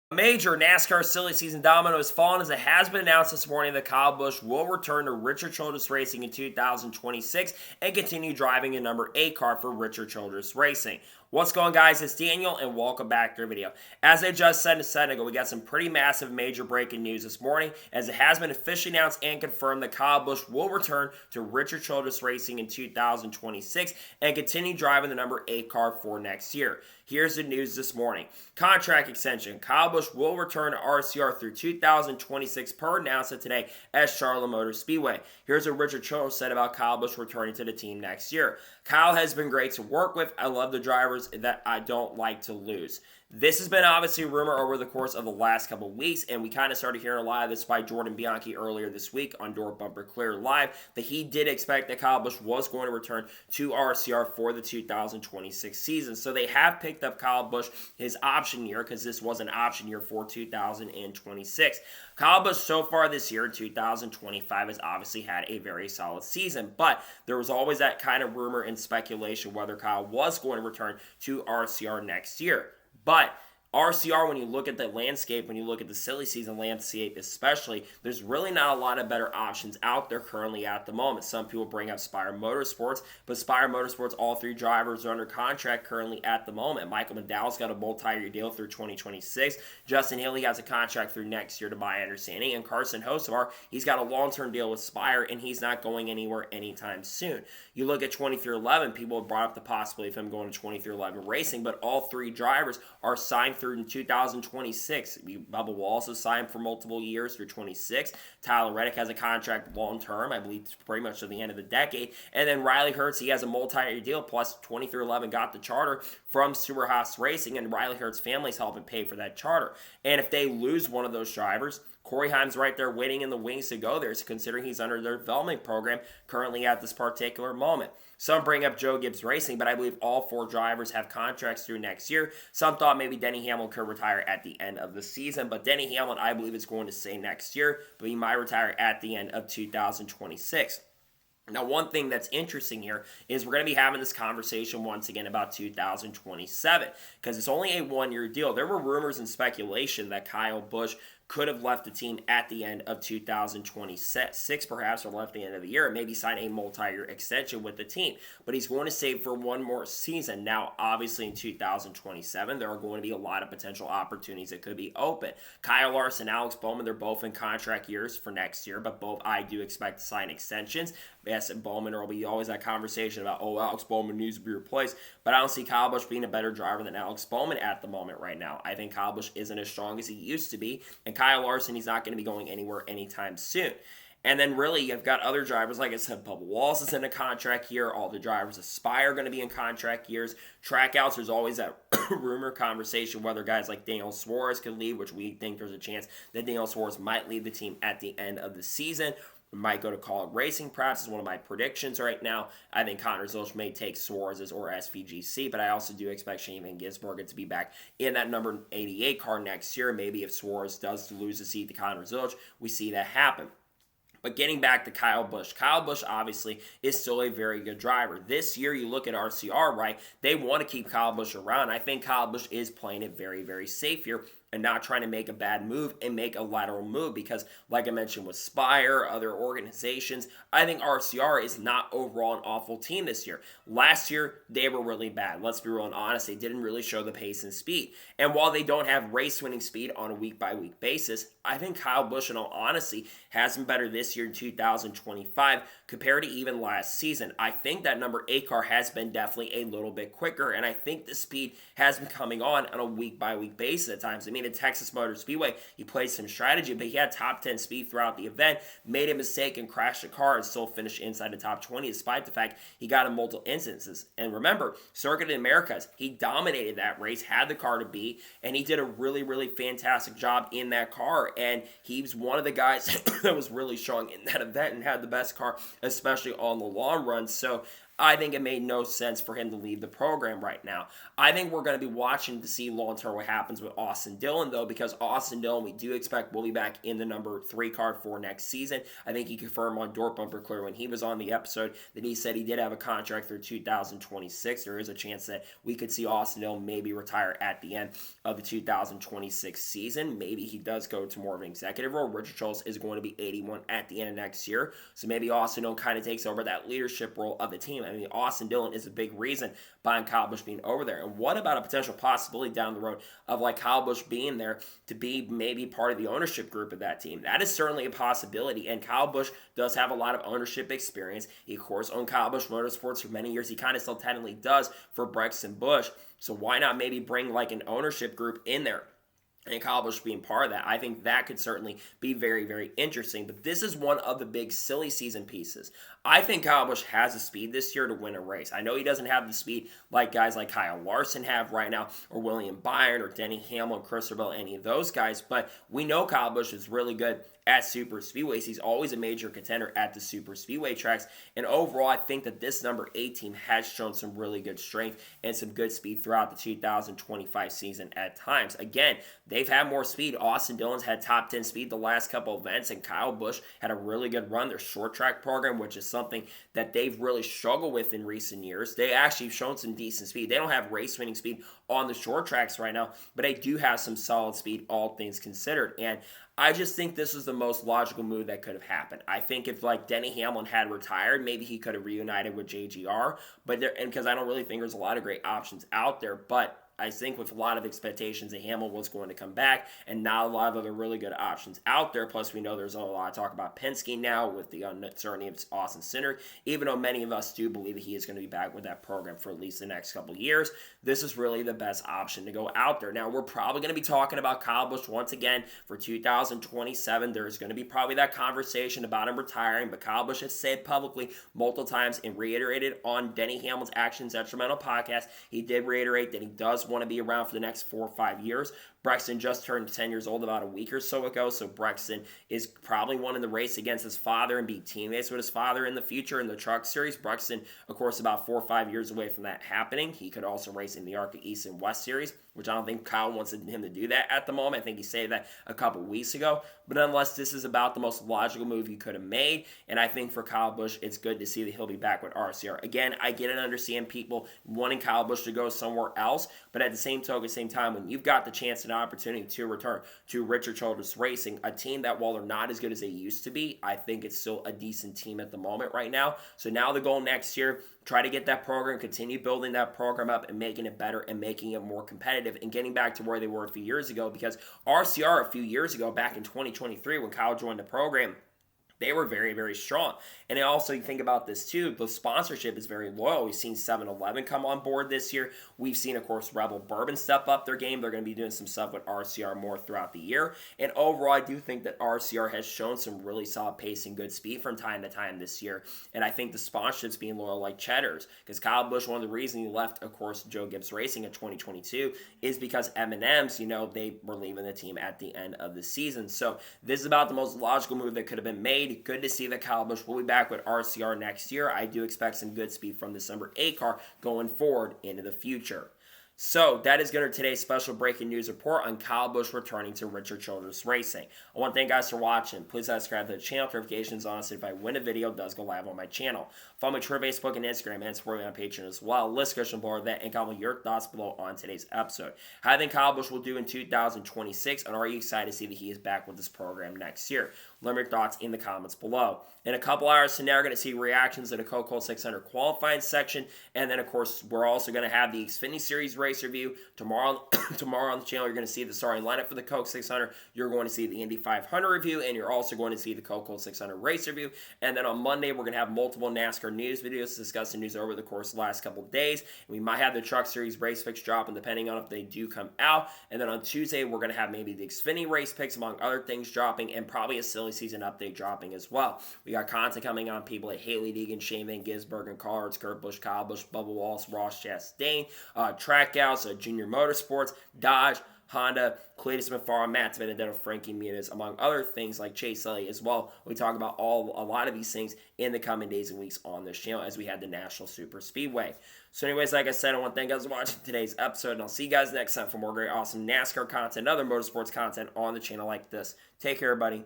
A major NASCAR silly season domino has fallen as it has been announced this morning that Kyle Busch will return to Richard Childress Racing in 2026 and continue driving a number 8 car for Richard Childress Racing. What's going on, guys? It's Daniel and welcome back to our video. As I just said a second ago, we got some pretty massive major breaking news this morning as it has been officially announced and confirmed that Kyle Busch will return to Richard Childress Racing in 2026 and continue driving the number 8 car for next year. Here's the news this morning. Contract extension. Kyle Busch will return to RCR through 2026 per announcement today at Charlotte Motor Speedway. Here's what Richard Childress said about Kyle Busch returning to the team next year. Kyle has been great to work with. I love the drivers that I don't like to lose. This has been obviously a rumor over the course of the last couple of weeks, and we kind of started hearing a lot of this by Jordan Bianchi earlier this week on Door Bumper Clear Live, that he did expect that Kyle Busch was going to return to RCR for the 2026 season. So they have picked up Kyle Busch his option year, because this was an option year for 2026. Kyle Busch so far this year in 2025 has obviously had a very solid season, but there was always that kind of rumor and speculation whether Kyle was going to return to RCR next year. But RCR, when you look at the landscape, when you look at the silly season landscape especially, there's really not a lot of better options out there currently at the moment. Some people bring up Spire Motorsports, but Spire Motorsports, all 3 drivers are under contract currently at the moment. Michael McDowell's got a multi-year deal through 2026. Justin Haley has a contract through next year to my understanding. And Carson Hocevar, he's got a long-term deal with Spire, and he's not going anywhere anytime soon. You look at 2311, people have brought up the possibility of him going to 2311 Racing, but all 3 drivers are signed through in 2026. Bubba Wallace is signed for multiple years through 26. Tyler Reddick has a contract long term, I believe pretty much to the end of the decade. And then Riley Hurts, he has a multi-year deal, plus 2311 got the charter from Stuart Haas Racing, and Riley Hurts' family's helping pay for that charter. And if they lose one of those drivers, Corey Heim's right there waiting in the wings to go there, considering he's under their development program currently at this particular moment. Some bring up Joe Gibbs Racing, but I believe all 4 drivers have contracts through next year. Some thought maybe Denny Hamlin could retire at the end of the season, but Denny Hamlin, I believe, is going to stay next year, but he might retire at the end of 2026. Now, one thing that's interesting here is we're going to be having this conversation once again about 2027, because it's only a 1-year deal. There were rumors and speculation that Kyle Busch could have left the team at the end of 2026, perhaps, or left the end of the year, and maybe sign a multi-year extension with the team. But he's going to save for 1 more season. Now, obviously, in 2027, there are going to be a lot of potential opportunities that could be open. Kyle Larson, Alex Bowman, they're both in contract years for next year, but both I do expect to sign extensions. Yes, Bowman, there will be always that conversation about, Alex Bowman needs to be replaced, but I don't see Kyle Busch being a better driver than Alex Bowman at the moment right now. I think Kyle Busch isn't as strong as he used to be, and Kyle Larson, he's not going to be going anywhere anytime soon. And then really, you've got other drivers, like I said, Bubba Wallace is in a contract year. All the drivers Aspire are going to be in contract years. Trackouts, there's always that rumor conversation whether guys like Daniel Suarez could leave, which we think there's a chance that Daniel Suarez might leave the team at the end of the season. Might go to Call Racing, perhaps, is one of my predictions right now. I think Connor Zilch may take Suarez's or SVGC, but I also do expect Shane Van Gisbergen to be back in that number 88 car next year. Maybe if Suarez does lose the seat to Connor Zilch, we see that happen. But getting back to Kyle Busch obviously is still a very good driver. This year, you look at RCR, right? They want to keep Kyle Busch around. I think Kyle Busch is playing it very, very safe here and not trying to make a bad move and make a lateral move because, like I mentioned with Spire, other organizations, I think RCR is not overall an awful team this year. Last year, they were really bad. Let's be real and honest. They didn't really show the pace and speed. And while they don't have race-winning speed on a week-by-week basis, I think Kyle Busch, in all honesty, has been better this year in 2025 compared to even last season. I think that number 8 car has been definitely a little bit quicker, and I think the speed has been coming on a week-by-week basis at times. I mean, at Texas Motor Speedway, he played some strategy, but he had top 10 speed throughout the event, made a mistake and crashed the car and still finished inside the top 20 despite the fact he got in multiple instances. And remember, Circuit of the Americas, he dominated that race, had the car to beat, and he did a really, really fantastic job in that car. And he was one of the guys that was really strong in that event and had the best car, especially on the long run. So I think it made no sense for him to leave the program right now. I think we're going to be watching to see long-term what happens with Austin Dillon, though, because Austin Dillon, we do expect will be back in the number 3 card for next season. I think he confirmed on Door Bumper Clear when he was on the episode that he said he did have a contract through 2026. There is a chance that we could see Austin Dillon maybe retire at the end of the 2026 season. Maybe he does go to more of an executive role. Richard Schultz is going to be 81 at the end of next year, so maybe Austin Dillon kind of takes over that leadership role of the team. I mean, Austin Dillon is a big reason behind Kyle Busch being over there. And what about a potential possibility down the road of like Kyle Busch being there to be maybe part of the ownership group of that team? That is certainly a possibility. And Kyle Busch does have a lot of ownership experience. He, of course, owned Kyle Busch Motorsports for many years. He kind of still technically does for Brexton Busch. So why not maybe bring like an ownership group in there? And Kyle Busch being part of that, I think that could certainly be very, very interesting. But this is one of the big silly season pieces. I think Kyle Busch has the speed this year to win a race. I know he doesn't have the speed like guys like Kyle Larson have right now, or William Byron, or Denny Hamlin, Christopher Bell, any of those guys. But we know Kyle Busch is really good at super speedways. He's always a major contender at the super speedway tracks. And overall, I think that this number 8 team has shown some really good strength and some good speed throughout the 2025 season at times. Again, they've had more speed. Austin Dillon's had top 10 speed the last couple events, and Kyle Busch had a really good run. Their short track program, which is something that they've really struggled with in recent years. They actually have shown some decent speed. They don't have race winning speed on the short tracks right now, but they do have some solid speed, all things considered. And I just think this was the most logical move that could have happened. I think if like Denny Hamlin had retired, maybe he could have reunited with JGR, but because I don't really think there's a lot of great options out there, but I think with a lot of expectations that Hamlin was going to come back and not a lot of other really good options out there. Plus, we know there's a lot of talk about Penske now with the uncertainty of Austin Cindric. Even though many of us do believe that he is going to be back with that program for at least the next couple of years, this is really the best option to go out there. Now, we're probably going to be talking about Kyle Busch once again for 2027. There's going to be probably that conversation about him retiring, but Kyle Busch has said publicly multiple times and reiterated on Denny Hamlin's Actions Detrimental podcast, he did reiterate that he does want to be around for the next 4 or 5 years. Brexton just turned 10 years old about a week or so ago, so Brexton is probably wanting to race against his father and be teammates with his father in the future in the truck series. Brexton, of course, about 4 or 5 years away from that happening. He could also race in the Arctic East and West series, which I don't think Kyle wants him to do that at the moment. I think he said that a couple weeks ago. But nonetheless, this is about the most logical move he could have made, and I think for Kyle Busch, it's good to see that he'll be back with RCR. Again, I get and understand people wanting Kyle Busch to go somewhere else, but at the same time, when you've got the chance and opportunity to return to Richard Childress Racing, a team that while they're not as good as they used to be, I think it's still a decent team at the moment right now. So now the goal next year, try to get that program, continue building that program up and making it better and making it more competitive and getting back to where they were a few years ago, because RCR a few years ago, back in 2023 when Kyle joined the program, they were very, very strong. And also, you think about this too, the sponsorship is very loyal. We've seen 7-Eleven come on board this year. We've seen, of course, Rebel Bourbon step up their game. They're going to be doing some stuff with RCR more throughout the year. And overall, I do think that RCR has shown some really solid pace and good speed from time to time this year. And I think the sponsorship's being loyal like Cheddar's, because Kyle Busch, one of the reasons he left, of course, Joe Gibbs Racing in 2022 is because M&M's, they were leaving the team at the end of the season. So this is about the most logical move that could have been made. Good to see that Kyle Busch will be back with RCR next year. I do expect some good speed from this number 8 car going forward into the future. So that is going to today's special breaking news report on Kyle Busch returning to Richard Childress Racing. I want to thank you guys for watching. Please subscribe to the channel. Notifications on so if I win a video, it does go live on my channel. Follow me on Twitter, Facebook, and Instagram, and support me on Patreon as well. List question below that and comment your thoughts below on today's episode. How do you think Kyle Busch will do in 2026, and are you excited to see that he is back with this program next year? Let me know your thoughts in the comments below. In a couple hours from now, we're going to see reactions to the Coca-Cola 600 qualifying section, and then, of course, we're also going to have the Xfinity Series race review. Tomorrow on the channel, you're going to see the starting lineup for the Coke 600. You're going to see the Indy 500 review, and you're also going to see the Coca-Cola 600 race review. And then on Monday, we're going to have multiple NASCAR news videos discussing news over the course of the last couple of days. We might have the Truck Series race picks dropping, depending on if they do come out. And then on Tuesday, we're going to have maybe the Xfinity race picks, among other things, dropping, and probably a silly season update dropping as well. We got content coming on people like Haley Deegan, Shane Van Gisbergen, Cards, Kurt Busch, Kyle Busch, Bubba Wallace, Ross Chastain, Trackhouse, Junior Motorsports, Dodge, Honda, Cletus McFarland, Matt Benedetto, Frankie Muniz, among other things like Chase Elliott as well. We talk about a lot of these things in the coming days and weeks on this channel as we had the National Super Speedway. So anyways, like I said, I want to thank you guys for watching today's episode, and I'll see you guys next time for more great, awesome NASCAR content and other motorsports content on the channel like this. Take care, everybody.